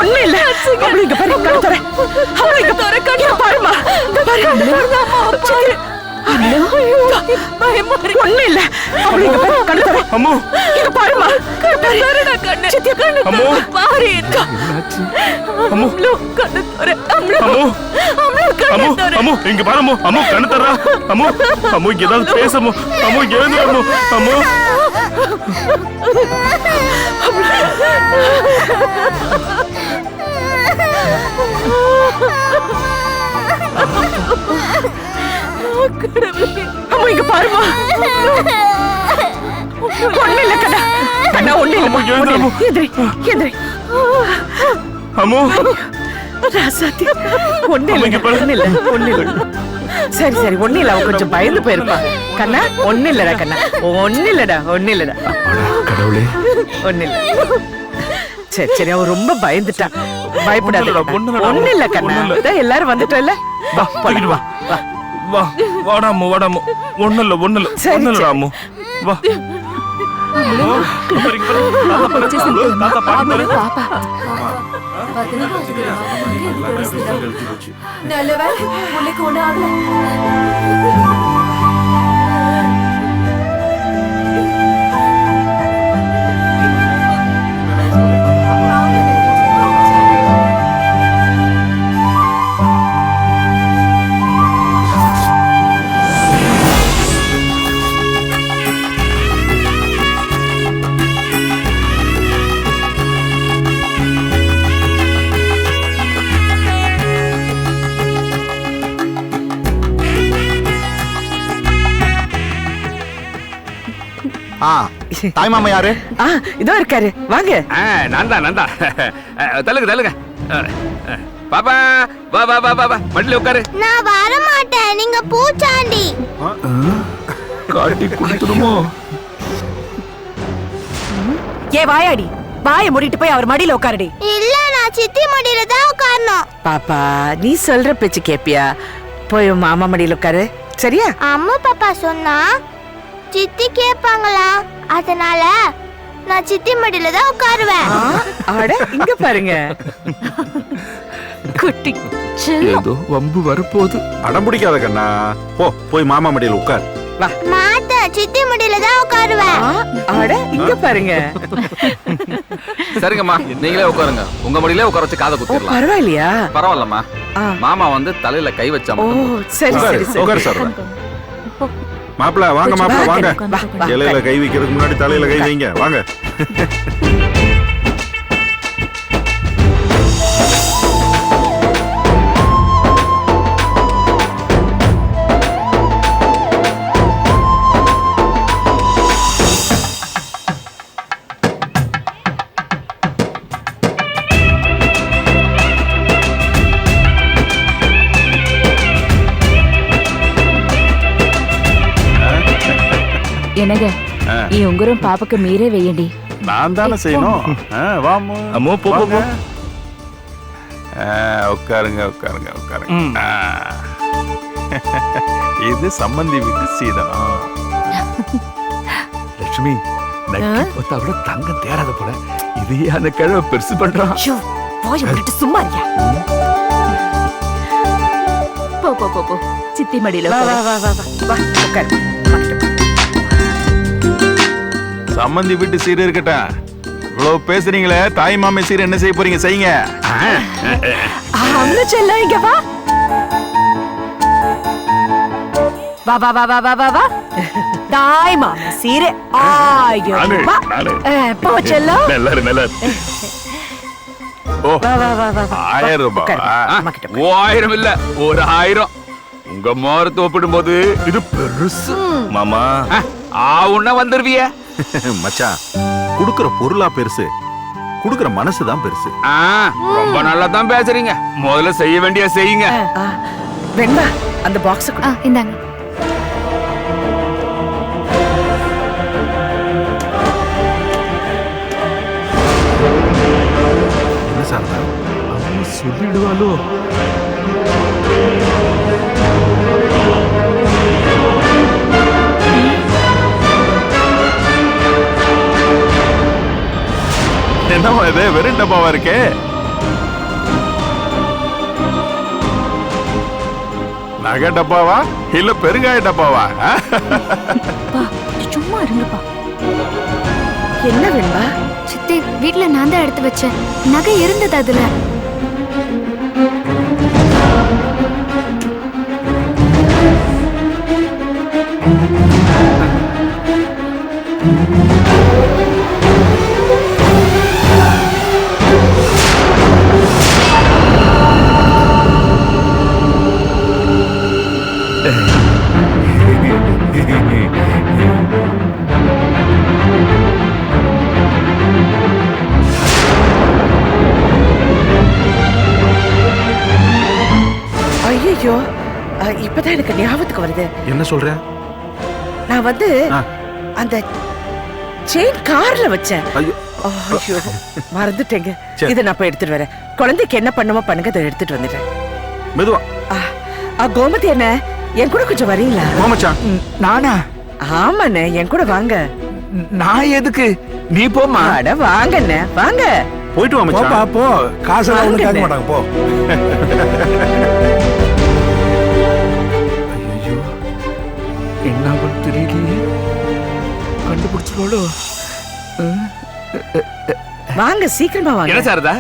ஒண்ணு இல்ல. அவளை இங்க பாரு, கண்ணு தர. அவளை இங்க பாரு, கண்ணு பாருமா. ஒண்ணு இல்ல. அவளை இங்க பாரு, கண்ணு தர. அம்மு இங்க பாருமா. கண்ணு கண்ணு சித்தியா கண்ணு பாரு. அம்மு கண்ணு தர. அம்மு அம்மு அம்மு இங்க பாரு அம்மு. அம்மு கண்ணு தர. அம்மு அம்மு இங்க ஏதாவது பேசமோ. அம்மு எழுந்து அம்மு. அம்மு அம்மா இங்க பாருமா. ஒண்ணு இல்ல கண்ணா. கண்ணா ஒண்ணு இல்ல. எதிரி எதிரி. அம்மு ராசாத்தி ஒண்ணு இல்ல. ஒண்ணு இல்ல. ஒண்ணு இல்ல. சரி சரி ஒண்ணு இல்ல. அவ கொஞ்சம் பயந்து போயிருப்பா. கண்ணா ஒண்ணு இல்லடா. கண்ணா ஒண்ணு இல்லடா. ஒண்ணு இல்லடா. கடவுளே ஒண்ணு இல்ல. சரி சரி அவ ரொம்ப பயந்துட்டா. பயப்படாத. ஒண்ணு இல்ல கண்ணா. எல்லாரும் வந்துட்டோம்ல. வா போயிட்டு வா. வா வாடா அம்மு வாடா அம்மு. ஒண்ணு இல்ல ஒண்ணு இல்ல. ஒண்ணு இல்ல அம்மு. வா தாய் மாமா யாரு? இதோ இருக்காரு. வாங்க. நந்தா நந்தா தள்ளுங்க தள்ளுங்க. பாப்பா வா வா வா வா மடியில உட்காரு. நான் வர மாட்டேன். நீங்க பூச்சாண்டி. காட்டி குடுத்துடுமோ? ஏ வாயாடி, வாயை மூடிட்டு போய் அவர் மடியில உட்காருடி. இல்ல நான் சித்தி மடியில தான் உட்காரணும். பாப்பா நீ சொல்ற பேச்சு கேப்பியா? போய் மாமா மடியில உட்காரு. சரியா? அம்மா பாப்பா சொன்னா சித்தி கேட்பாங்களா? அதனால நான் சித்தி மடியில தான் உட்காருவேன். ஆட இங்க பாருங்க. குட்டி ஏதோ வம்பு வரப்போகுது. அடம் பிடிக்காத கண்ணா. போய் மாமா மடியில உட்கார். மாட்டேன். சித்தி மடியில தான் உட்காருவேன். ஆட இங்க பாருங்க. சரிங்கம்மா நீங்களே உட்காருங்க. உங்க மடியிலே உட்கார வச்சு காதை குத்திடலாம். பரவாயில்லையா? பரவாயில்லம்மா. மாமா வந்து தலையில கை வச்சா. ஓ சரி சரி உட்கார் சார். மாப்பிள்ள வாங்க. மாப்பிள்ள வாங்க. இலையில கை வைக்கிறதுக்கு முன்னாடி தலையில கை வைங்க. வாங்க. என்னங்க ఈ ఉంగరం పాపకి మీరే వేయండి. நான் தானே செய்யணும். வாமு அம்மு போ போ போ. உட்காருங்க உட்காருங்க உட்காருங்க. இது சம்பந்தி வீட்டு சீதனம். லட்சுமி நக்கி பார்த்தா கூட தங்கம் தேராத போல. இதையே அந்த கிழவை பெருசு பண்றான். வாயை மூடிட்டு சும்மா இருயா. போ போ போ போ சித்தி மடியில வா வா வா வா உட்காரு. சம்பந்தி வீட்டு சீர் இருக்கட்டும். இவ்வளவு பேசுறீங்களே, தாய் மாமே சீர் என்ன செய்ய போறீங்க? செய்யுங்க. அம்மா செல்லம் இங்க வா. வா வா வா வா வா வா. தாய் மாமே சீர் 1000 ரூபாய். போ செல்லம். நல்லா ஓ வா வா வா வா. 1000 ரூபாய். 1000 இல்ல 1000. உங்க மோரத்தை ஒப்பிடும்போது இது பெருசு. மாமா உன்ன வந்துருவிய. மச்சான் குடுக்குற பொருளா பெருசு, குடுக்குற மனசுதான் பெருசு. ரொம்ப நல்லா தான் பேசுறீங்க. முதல்ல செய்ய வேண்டிய செய்யுங்க. வெண்பா அந்த பாக்ஸ் கொடு. இந்தாங்க. என்ன சார் சொல்லிடுவாளோ? என்னவா இது வெறும் டப்பாவா இருக்கே? நகை டப்பாவா இல்ல பெருங்காய டப்பாவா? பா சும்மா இருங்கப்பா. என்ன வேணுமா? சித்தி, வீட்ல நான் தான் எடுத்து வச்சேன். நகை இருந்தது அதுல. ஐயோ, இப்பதான் எனக்கு ஞாபகத்துக்கு வருது. என்ன சொல்ற? நான் வந்து அந்த செயின் கார்ல வச்சேன். ஐயோ ஐயோ, மறந்துட்டேங்க. சரி. இதை நான் போய் எடுத்துட்டு வரேன். குழந்தைக்கு என்ன பண்ணுமோ பண்ணுங்க, அதை எடுத்துட்டு வந்துட்டேன். மெதுவா. கோமதி என்ன, என் கூட கொஞ்சம் வரீங்களா? மச்சான். நானா? ஆமாண்ணே, என் கூட வாங்க. நான் எதுக்கு? நீ போமா. அட வாங்கண்ணே, வாங்க. போயிட்டு வா மச்சான். போ, காசெல்லாம் ஒண்ணு கேட்க மாட்டாங்க போ. ஐயோ, என்ன தெரியலையே. கண்டுபிடிச்சிருவாளோ? வாங்க, சீக்கிரமா வாங்க. என்ன சாரதா,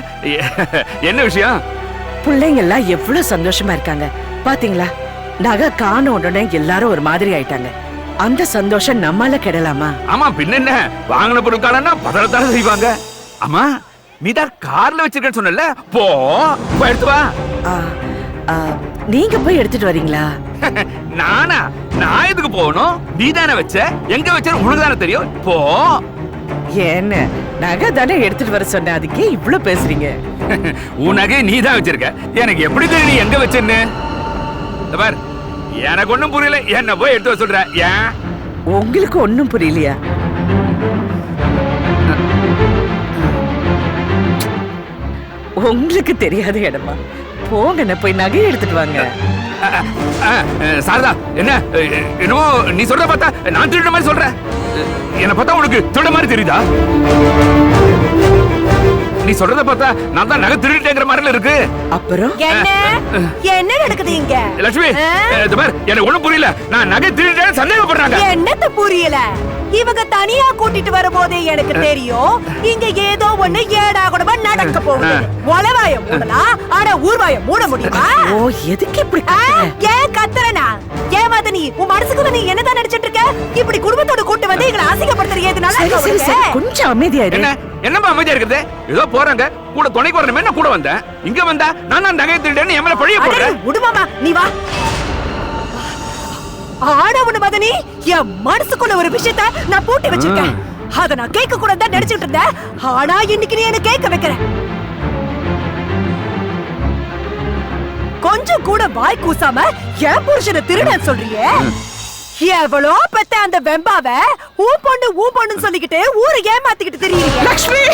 என்ன விஷயம்? பிள்ளைங்க எல்லாம் எவ்வளவு சந்தோஷமா இருக்காங்க பாத்தீங்களா? நகை காண உடனே எல்லாரும் ஒரு மாதிரி ஆயிட்டாங்க. அந்த சந்தோஷம் நம்மால கெடலாமா? ஆமா, பின்ன என்ன, வாங்கின பொருட்காலன்னா பதறத்தான செய்வாங்க. ஆமா, நீ தான் கார்ல வச்சிருக்கேன்னு சொன்னல, போ எடுத்து வா. நீங்க போய் எடுத்துட்டு வரீங்களா? நானா? நான் எதுக்கு போகணும்? நீ தானே வச்ச, எங்க வச்ச உனக்கு தானே தெரியும். போ. என்ன நகை தானே எடுத்துட்டு வர சொன்ன, அதுக்கே இவ்ளோ பேசுறீங்க? உன் நகை நீ தான் வச்சிருக்க, எனக்கு எப்படி தெரியும் நீ எங்க வச்சேன்னு? பார், எனக்கு ஒண்ணும் புரியல, என்ன போய் எடுத்து வர சொல்ற? ஏன் உங்களுக்கு ஒண்ணும் புரியலையா? உங்களுக்கு தெரியாத இடமா? போங்க, போய் நகை எடுத்துட்டு வாங்க. சாரதா, என்ன என்னமோ நீ சொல்ற பார்த்தா நான் திருட மாதிரி சொல்ற. என்ன பார்த்தா உனக்கு திருட மாதிரி தெரியுதா? நீ சொல்றத பார்த்தா நான் தான் நகை திருடிட்டேங்கிற மாதிரி இருக்கு. அப்புறம் என்ன நடக்குது இங்க? லட்சுமி, இது பார், எனக்கு ஒண்ணும் புரியல. நான் நகை திருடிட்டேன்னு சந்தேகப்படுறாங்க. என்னத்த புரியல? இவங்க தனியா கூட்டிட்டு வரும்போதே எனக்கு தெரியும் இங்க ஏதோ ஒண்ணு ஏடா கூடமா நடக்க போகுது. ஒலவாய மூடலாம், ஆனா ஊர்வாய மூட முடியுமா? ஓ, எதுக்கு இப்படி ஏன் கத்துறனா? ஏன் மதனி, உன் மனசுக்குள்ள நீ என்னதான் நினைச்சிட்டு இருக்க? இப்படி குடும்பத்தோட கூட்டு வந்து எங்களை அசிங்கப்படுத்துறது எதுனால? சரி சரி சரி, கொஞ்சம் அமைதியா இரு. என்னப்பா அமைதியா இருக்குது? ஏதோ போறாங்க, கூட துணைக்கு வரணுமே, நான் கூட வந்தேன். இங்க வந்தா நான் தான் நகை திருடேன்னு என் மேல பழிய போடுறேன். விடுமாமா, நீ வா. ஆடவனு மதனி, என் மனசுக்குள்ள ஒரு விஷயத்தை நான் பூட்டி வச்சிருக்கேன். அத நான் கேட்க கூட தான் நினைச்சிட்டு இருந்தேன். ஆனா இன்னைக்கு நீ என்ன கேட்க வைக்கிற. கொஞ்சம் கூட வாய் கூசாம என் புருஷனை திருடன் சொல்றியே? எவ்வளோ பெத்த அந்த வெம்பாவ ஊ பொண்ணுன்னு சொல்லிக்கிட்டு ஊரை ஏமாத்திக்கிட்டு தெரியுறீங்க. லக்ஷ்மி,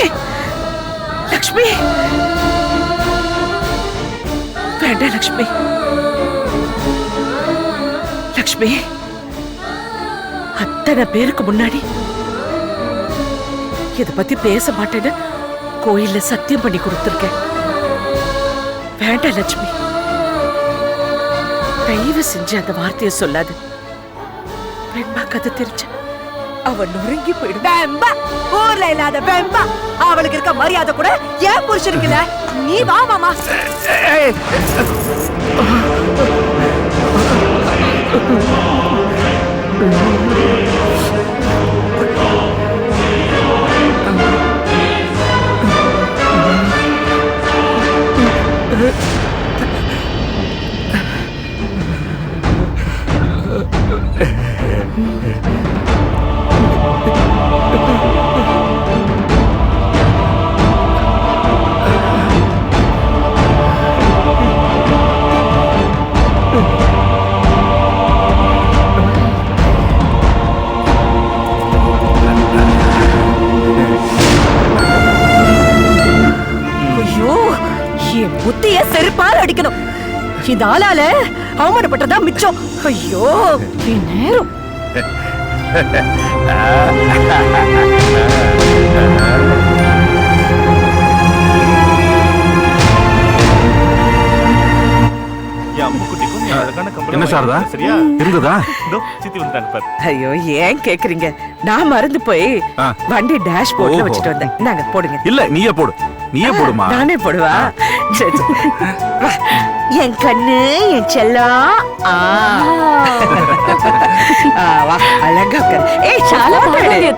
லக்ஷ்மி, வேண்டாம் லக்ஷ்மி. லக்ஷ்மி, அத்தனை பேருக்கு முன்னாடி இத பத்தி பேச மாட்டேன்னு கோயில்ல சத்தியம் பண்ணி கொடுத்திருக்கேன். வேண்டாம் லட்சுமி, தயவு செஞ்சு அந்த வார்த்தையை சொல்லாது. வெண்பா கதை தெரிஞ்ச அவன் நொறுங்கி போயிடும். ஊர்ல இல்லாத வெம்பா, அவளுக்கு இருக்க மரியாதை கூட ஏன் புருஷனுக்கு இல்ல. நீ வா மாமா. புத்திய செருப்பால் அடிக்கணும். இந்த ஆளால அவமானப்பட்டதா மிச்சம். ஐயோ, நேரம். என்ன சாரதா சரியா இருந்ததா இதோ சித்தி வந்துட்டாங்க பாரு. ஐயோ ஏன் கேக்குறீங்க? நான் மறந்து போய் ஆ. வண்டி டேஷ் போர்ட்ல ஓஹோ. வச்சுட்டு வந்தேன். நாங்க போடுங்க. இல்ல நீயே போடுமா நானே போடுவா. சரி, சரி. வா. என் கண்ணு என் செல்லம். வா அழகா உட்காரு. ஏய் சாலா பாடு.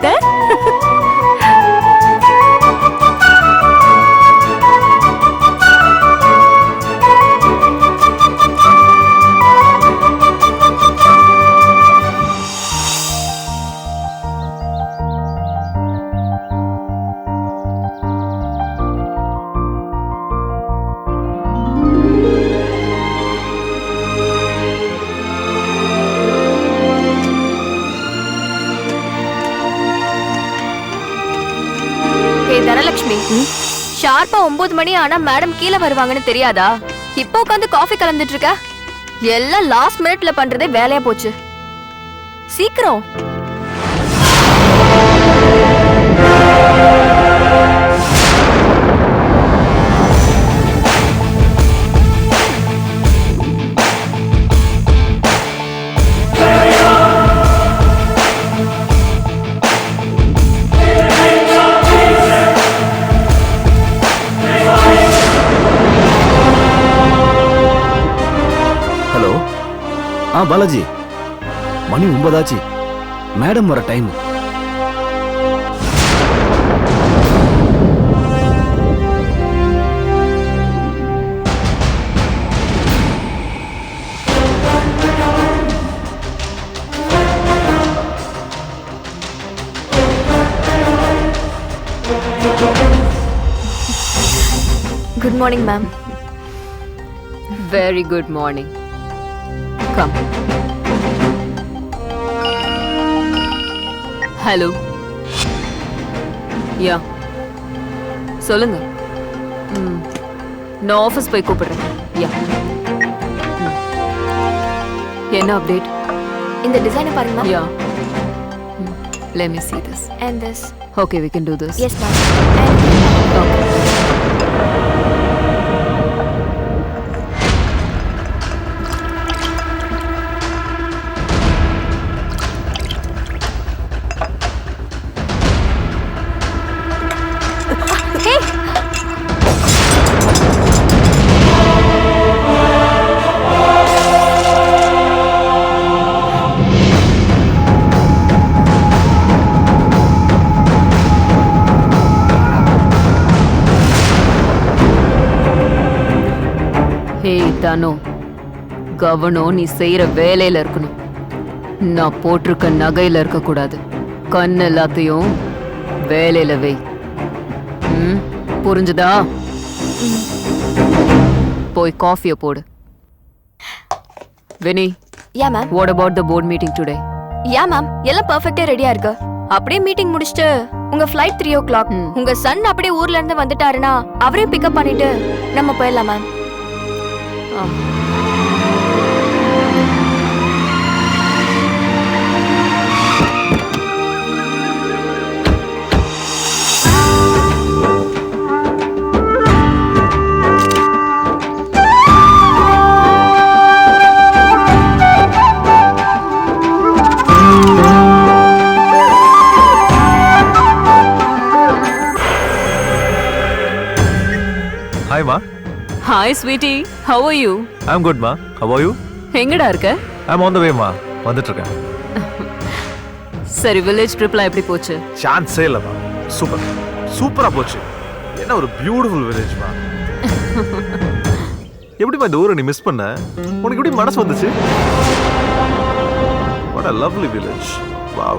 தனலட்சுமி, ஷார்ப்பா 9 மணி ஆனா மேடம் கீழே வருவாங்கன்னு தெரியாதா? இப்போ உட்காந்து காஃபி கலந்துட்டு இருக்க. எல்லாம் லாஸ்ட் மினிட்ல பண்றதே வேலையா போச்சு. சீக்கிரம். பாலாஜி, மணி 9 ஆச்சு. மேடம் வர time. Good morning ma'am. Very good morning. Come. Hello. Yeah சொல்லுங்க. நான் ஆஃபீஸ் போய் கூப்பிடுறேன். யா என்ன அப்டேட்? இந்த டிசைனை பாருங்க. யா let me see this and this. Okay, we can do this. Yes ma'am. Okay. தானோ கவனம் நீ செய்யற வேலையில இருக்கணும். நான் போட்டிருக்க நகையில இருக்க கூடாது. கண் எல்லாத்தையும் வேலையில வை. புரிஞ்சுதா? போய் காஃபிய போடு. Vini, yeah ma'am. What about the board meeting today? Yeah ma'am, எல்லாம் பெர்ஃபெக்ட்டா ரெடியா இருக்கு. அப்படியே மீட்டிங் முடிச்சிட்டு உங்க ஃளைட் 3 o'clock. உங்க சன் அப்படியே ஊர்ல இருந்து வந்துட்டாருன்னா அவரே பிக்கப் பண்ணிட்டு நம்ம போயிடலாம் ma'am. Hi ma. Hi sweetie, how are you? I'm good ma. How are you? எங்கடா இருக்க? I'm on the way ma. வந்துட்டு இருக்கேன். சரி, village tripல எப்படி போச்சு? சான்ஸே இல்ல ma. சூப்பரா போச்சு. என்ன ஒரு பியூட்டிஃபுல் village ma. எப்படி இந்த ஊரை நீ மிஸ் பண்ண? உனக்கு எப்படி மனசு வந்துச்சு? What a lovely village. Wow.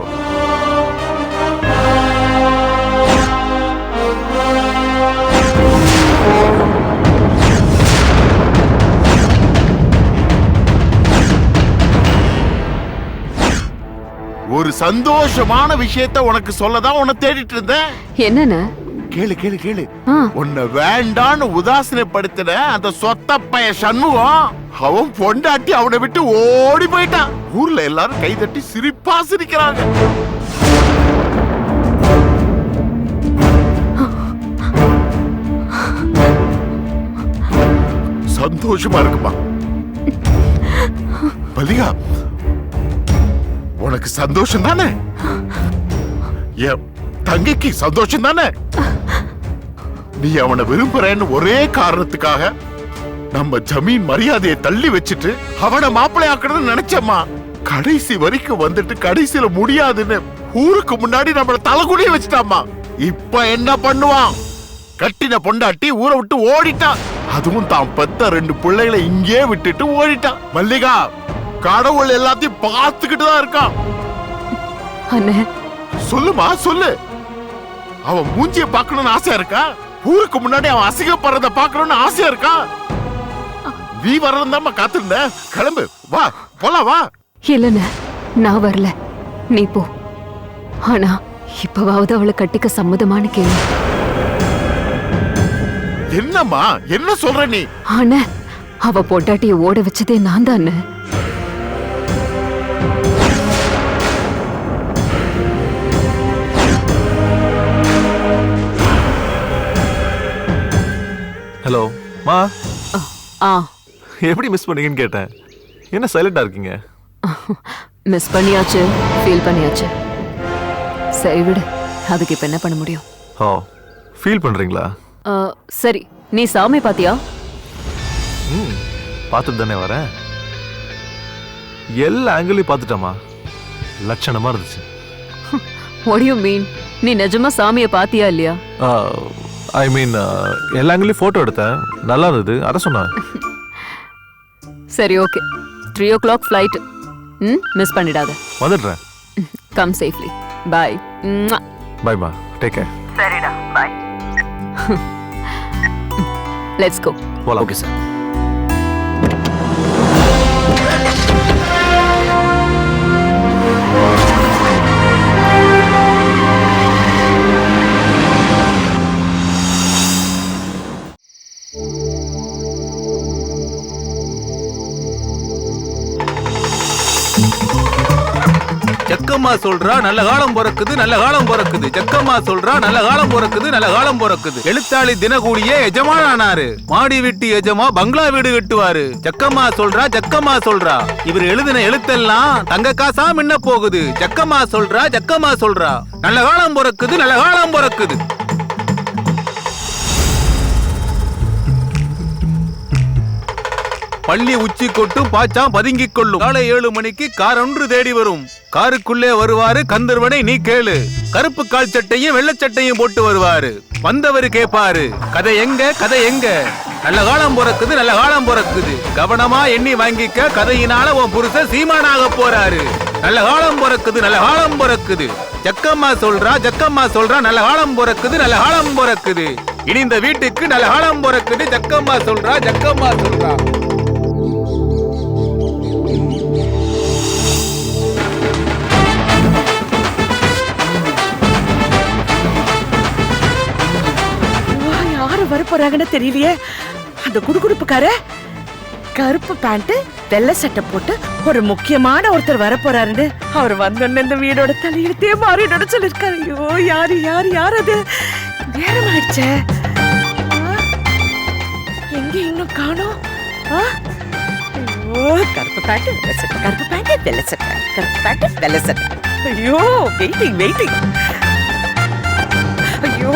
ஒரு சந்தோஷமான விஷயத்தை உனக்கு சொல்லதான் உன்னை தேடிட்டு இருந்தேன். என்னன்னு? கேளு கேளு கேளு. உன்னை வேண்டான்னு உதாசீனப்படுத்தின அந்த சொத்த பைய சண்முகம் அவன் பொண்டாட்டி அவனை விட்டு ஓடி போயிட்டான். ஊர்ல எல்லாரும் கைதட்டி சிரிப்பா சிரிக்கிறாங்க. சந்தோஷமா இருக்குமா? மல்லிகா, உனக்கு சந்தோஷம் தானே? என் தங்கைக்கு சந்தோஷம் தானே? நீ அவனை விரும்புறேன்னு ஒரே காரணத்துக்காக நம்ம ஜமீன் மரியாதையை தள்ளி வச்சுட்டு அவனை மாப்பிள்ளை ஆக்கணும்னு நினைச்சம்மா. கடைசி வரைக்கும் வந்துட்டு கடைசியில முடியாதுன்னு ஊருக்கு முன்னாடி நம்மள தலைகுடிய வச்சுட்டாமா. இப்ப என்ன பண்ணுவான்? கட்டின பொண்டாட்டி ஊரை விட்டு ஓடிட்டான். அதுவும் தான் பெத்த 2 பிள்ளைகளை இங்கே விட்டுட்டு ஓடிட்டான். மல்லிகா, கடவுள் எல்லாத்தையும் பார்த்துக்கிட்டு தான் இருக்கான். சொல்லுமா, சொல்லு. அவன் மூஞ்சிய பார்க்கணும்னு ஆசையா இருக்கா? ஊருக்கு முன்னாடி அவன் அசிங்கப்படுறத பார்க்கணும்னு ஆசையா இருக்கா? நீ வரதான் காத்திருந்த. கிளம்பு, வா போலாம், வா. இல்லண்ண, நான் வரல, நீ போ. ஆனா இப்பவாவது அவளை கட்டிக்க சம்மதமான கேளு. என்னம்மா, என்ன சொல்ற நீ? ஆனா அவ பொட்டாட்டிய ஓட வச்சதே நான் தானே. ஹலோ மா. எப்படி மிஸ் பண்ணீங்கன்னு கேட்டேன். என்ன சைலண்டா இருக்கீங்க? மிஸ் பண்ணியாச்சு, ஃபீல் பண்ணியாச்சு. சரி விடு, அதுக்கு இப்ப என்ன பண்ண முடியும்? ஓ, ஃபீல் பண்றீங்களா? சரி, நீ சாமி பாத்தியா? பார்த்துட்டு தானே வரேன். எல்லா ஆங்கிளையும் பார்த்துட்டமா, லட்சணமா இருந்துச்சு. What do you mean? நீ நிஜமா சாமியை பாத்தியா இல்லையா? ஐ மீன் எல்லா ஆங்கிளையும் போட்டோ எடுத்தேன், நல்லா இருந்தது, அதை சொன்னேன். சரி, ஓகே. 3 o'clock flight. மிஸ் பண்ணிடாத. வந்துடுறேன். Come safely. பை. பை மா, டேக் கேர். சரிடா, பை. Let's go. போலாம். Okay sir. ஜக்கம்மா சொல்றா நல்ல காலம் பிறக்குது, நல்ல காலம் பிறக்குது. ஜக்கம்மா சொல்றா நல்ல காலம் பிறக்குது, நல்ல காலம் பிறக்குது. எழுத்தாளி தினகூலியே எஜமானானாரு. மாடி வீட்டு எஜமா பங்களா வீடு கட்டுவாரு. ஜக்கம்மா சொல்றா, ஜக்கம்மா சொல்றா. இவர் எழுதின எழுத்தெல்லாம் தங்க காசா மின்ன போகுது. ஜக்கம்மா சொல்றா, ஜக்கம்மா சொல்றா. நல்ல காலம் பிறக்குது, நல்ல காலம் பிறக்குது. பள்ளி உச்சி கொட்டும் பாச்சாம் பதுங்கிக் கொள்ளும். காலை 7 மணிக்கு கார் ஒன்று தேடி வரும். காருக்குள்ளே வருவாரு கந்தர்வனை நீ கேளு. கருப்பு கால் சட்டையும் வெள்ளச்சட்டையும் போட்டு வருவாரு. வந்தவரு கேப்பாரு, கதை எங்க, கதை எங்க? நல்ல காலம் பிறக்குது, நல்ல காலம் பிறக்குது. கவனமா எண்ணி வாங்கிக்க, கதையினால உன் புருஷன் சீமானாக போறாரு. நல்ல காலம் பிறக்குது, நல்ல காலம் பிறக்குது. ஜக்கம்மா சொல்றா, ஜக்கம்மா சொல்றா. நல்ல காலம் பிறக்குது, நல்ல காலம் பிறக்குது. இனி இந்த வீட்டுக்கு நல்ல காலம் பிறக்குது. ஜக்கம்மா சொல்றா, ஜக்கம்மா சொல்றா. வரப்போறாங்கன்னு தெரியலையே. அந்த குடுகுடுப்புக்கார கருப்பு பேண்ட் வெள்ளை சட்டை போட்டு ஒரு முக்கியமான ஒருத்தர் வரப்போறாருன்னு அவர் வந்தோன்னு இந்த வீடோட தலையெழுத்தே மாறிடோட சொல்லிருக்காரு. ஐயோ, யாரு யாரு யார் அது? நேரம் ஆயிடுச்சே, எங்க இன்னும் காணோம்? ஐயோ, கருப்பு பேண்ட் வெள்ளை சட்டை, கருப்பு பேண்ட் வெள்ளை சட்டை, கருப்பு பேண்ட் வெள்ளை சட்டை. ஐயோ, வெயிட்டிங் வெயிட்டிங். ஐயோ,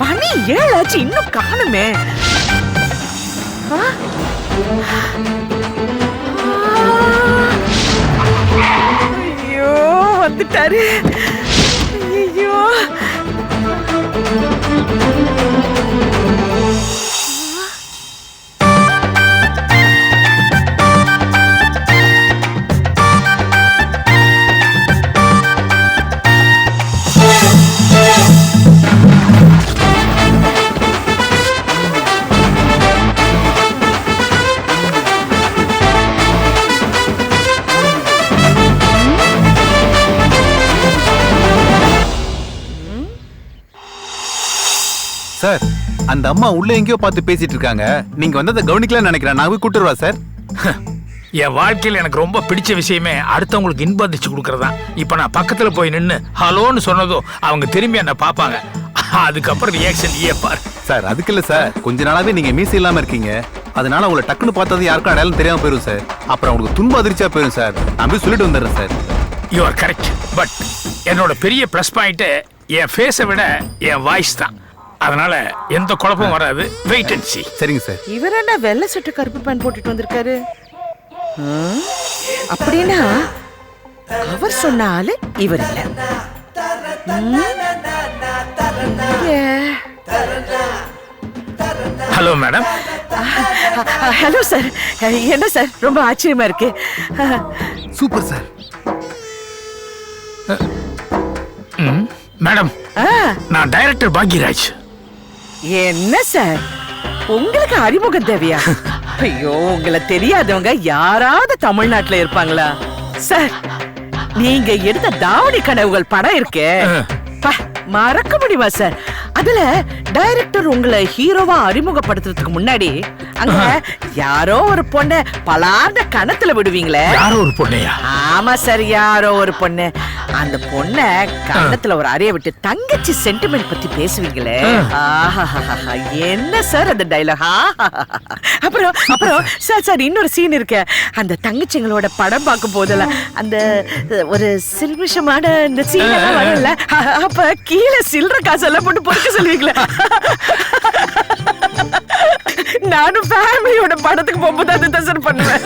மணி 7 ஆச்சு, இன்னும் காணுமே. ஐயோ, வந்துட்டாரு. ஐயோ, சார், அந்த அம்மா உள்ள எங்கேயோ பார்த்து பேசிட்டு இருக்காங்க. நீங்க வந்ததை கவனிக்கல நினைக்கிறேன். நான் போய் கூட்டுருவா சார். என் வாழ்க்கையில் எனக்கு ரொம்ப பிடிச்ச விஷயமே அடுத்தவங்களுக்கு இன்பம் அதிர்ச்சி கொடுக்கறதா. இப்ப நான் பக்கத்துல போய் நின்னு ஹலோன்னு சொன்னதும் அவங்க திரும்பி என்ன பாப்பாங்க. அதுக்கப்புறம் ரியாக்ஷன் ஏப்பார் சார். அதுக்கு இல்ல சார், கொஞ்ச நாளாவே நீங்க மீசை இல்லாம இருக்கீங்க. அதனால உங்களை டக்குன்னு பார்த்தது யாருக்கும் அடையாளம் தெரியாம போயிடும் சார். அப்புறம் உங்களுக்கு துன்ப அதிர்ச்சியா போயிடும் சார். நான் போய் சொல்லிட்டு வந்துடுறேன் sir. You are correct. But என்னோட பெரிய ப்ளஸ் பாயிண்ட் என் ஃபேஸை விட என் வாய்ஸ் தான். அதனால எந்த குழப்பமும் வராது. Wait and see. சரிங்க சார். இவர் என்ன வெள்ளை சட்டை கருப்பு பேண்ட் போட்டுட்டு வந்திருக்காரு? அப்படின்னா அவர் சொன்ன ஆளு இவர் இல்ல. Hello madam. Hello sir. என்ன சார் ரொம்ப ஆச்சரியமா இருக்கு. Super sir. மேடம், நான் டைரக்டர் பாக்யராஜ். என்ன சார் உங்களுக்கு அறிமுகம் தேவையா? ஐயோ, உங்களை தெரியாதவங்க யாராவது தமிழ்நாட்டுல இருப்பாங்களா? சார், நீங்க எடுத்த தாவணி கனவுகள் படம் இருக்கே, மறக்க முடியுமா சார்? அதுல டைரக்டர் உங்களை ஹீரோவா அறிமுகப்படுத்துறதுக்கு முன்னாடி அங்க யாரோ ஒரு பொண்ணு பலார்ந்த கணத்துல விடுவீங்களே. யாரோ ஒரு பொண்ணையா? ஆமா சார், யாரோ ஒரு பொண்ணு. அந்த பொண்ண கணத்துல ஒரு அறைய விட்டு தங்கச்சி சென்டிமெண்ட் பத்தி பேசுவீங்களே. என்ன சார் அந்த டைலாக்? அப்புறம் அப்புறம் சார் இன்னொரு சீன் இருக்கு. அந்த தங்கச்சிங்களோட படம் பார்க்கும் போதெல்லாம் அந்த ஒரு சில்மிஷமான இந்த சீன் எல்லாம் வரல, அப்ப கீழே சில்லற காசெல்லாம் போட்டு பொறுக்க சொல்லுவீங்களே. நானும் ஃபேமிலியோட படத்துக்கு போகும்போது அது தசர் பண்ணுவேன்.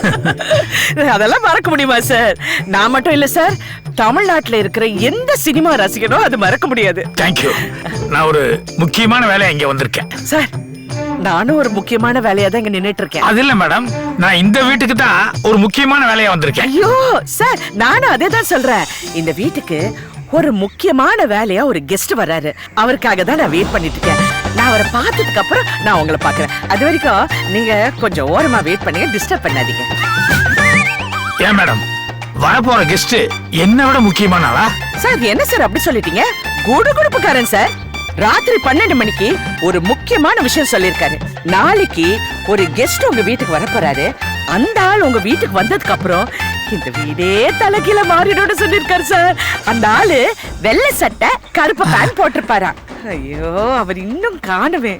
அதெல்லாம் மறக்க முடியுமா சார்? நான் மட்டும் இல்ல சார், தமிழ்நாட்டுல இருக்கிற எந்த சினிமா ரசிகனோ அது மறக்க முடியாது. தேங்க்யூ. நான் ஒரு முக்கியமான வேலையா இங்க வந்திருக்கேன் சார். நானும் ஒரு முக்கியமான வேலையா தான் இங்க நின்னுட்டு இருக்கேன். அது இல்ல மேடம், நான் இந்த வீட்டுக்கு தான் ஒரு முக்கியமான வேலையா வந்திருக்கேன். ஐயோ சார், நானும் அதே தான் சொல்றேன். இந்த வீட்டுக்கு ஒரு முக்கியமான வேலையா ஒரு கெஸ்ட் வராரு. அவருக்காக தான் நான் வெயிட் பண்ணிட்டு இருக்கேன். நான் அவரை பார்த்ததுக்கு அப்புறம் நான் உங்களை பாக்குறேன். அது வரைக்கும் நீங்க கொஞ்சம் ஓரமா வெயிட் பண்ணுங்க, டிஸ்டர்ப் பண்ணாதீங்க. ஏன் மேடம், வரப்போற கெஸ்ட் என்ன விட முக்கியமானவா? சார் என்ன சார் அப்படி சொல்லிட்டீங்க? குடுகுடுப்புக்காரன் சார். ராத்திரி 12 மணிக்கு ஒரு முக்கியமான விஷயம் சொல்லிருக்காரு. நாளைக்கு ஒரு கெஸ்ட் உங்க வீட்டுக்கு வரப்போறாரு. அந்த ஆள் உங்க வீட்டுக்கு வந்ததுக்கு அப்புறம் இந்த வீடே தலைகீழ மாறிடும்னு சொல்லிருக்காரு சார். அந்த ஆளு வெள்ளை சட்டை கருப்பு பேண்ட் போட்டிருப்பாரா. ஐயோ, அவர் இன்னும் காணவே.